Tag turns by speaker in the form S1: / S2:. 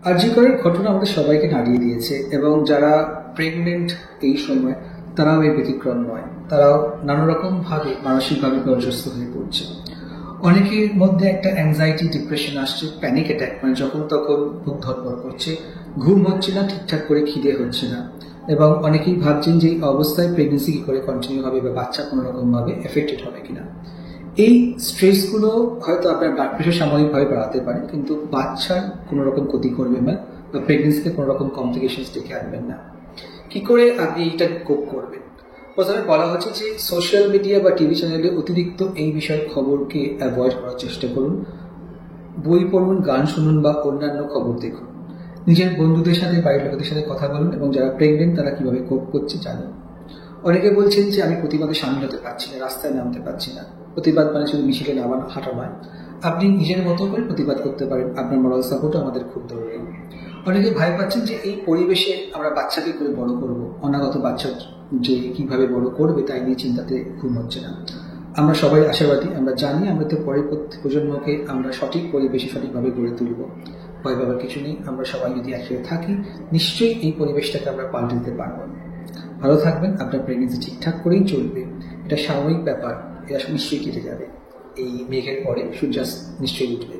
S1: আরজি করের ঘটনা আমাদের সবাইকে নাড়িয়ে দিয়েছে এবং যারা প্রেগনেন্ট এই সময় তারাও এর ব্যতিক্রম নয়। তারাও নানা রকম ভাবে মানসিকভাবে বিপর্যস্ত হয়ে পড়ছে। অনেকের মধ্যে একটা অ্যাংজাইটি, ডিপ্রেশন আসছে, প্যানিক অ্যাটাক, মানে যখন তখন বুক ধড়ফড় করছে, ঘুম হচ্ছে না, ঠিকঠাক করে খিদে হচ্ছে না, এবং অনেকেই ভাবছেন যে এই অবস্থায় প্রেগনেন্সি কি করে কন্টিনিউ হবে বা বাচ্চা কোনো রকম ভাবে এফেক্টেড হবে কিনা। এই স্ট্রেসগুলো হয়তো আপনার ব্লাড প্রেশার সাময়িকভাবে বাড়াতে পারে, কিন্তু বাচ্চার কোনো রকম ক্ষতি করবে না বা প্রেগনেন্সিতে কোনো রকম কমপ্লিকেশনস ডেকে আনবেন না। কি করে আপনি এটা কোপ করবেন? প্রথমে বলা হচ্ছে যে সোশ্যাল মিডিয়া বা টিভি চ্যানেলে অতিরিক্ত এই বিষয়ের খবরকে অ্যাভয়েড করার চেষ্টা করুন। বই পড়ুন, গান শুনুন বা অন্যান্য খবর দেখুন। নিজের বন্ধুদের সাথে, বাড়ির লোকেদের সাথে কথা বলুন এবং যারা প্রেগনেন্ট তারা কিভাবে কোপ করছে জানুন। অনেকে বলছেন যে আমি প্রতিবাদে সামিল হতে পারছি না, রাস্তায় নামতে পারছি না। প্রতিবাদ মানে শুধু মিছিলে নামানো, হাঁটা নয়। আপনি নিজের মতো করে প্রতিবাদ করতে পারেন। আপনার মরাল সাপোর্টও আমাদের খুব দরকারি। অনেকে ভয় পাচ্ছেন যে এই পরিবেশে আমরা বাচ্চাকে করে বড় করব, অনাগত বাচ্চা যে কিভাবে বড় করবে তাই নিয়ে চিন্তাতে ঘুম হচ্ছে না। আমরা সবাই আশাবাদী, আমরা জানি আমরা তো পরের প্রজন্মকে আমরা সঠিক পরিবেশে সঠিকভাবে গড়ে তুলব। ভয় পাবার কিছু নেই। আমরা সবাই যদি একসাথে থাকি, নিশ্চয়ই এই পরিবেশটাকে আমরা পাল্টে দিতে পারবো। ভালো থাকবেন। আপনার প্রেগনেন্সি ঠিকঠাক করেই চলবে। এটা সাময়িক ব্যাপার, এটা নিশ্চয়ই কেটে যাবে। এই মেঘের পরে সূর্যাস্ত নিশ্চয়ই উঠবে।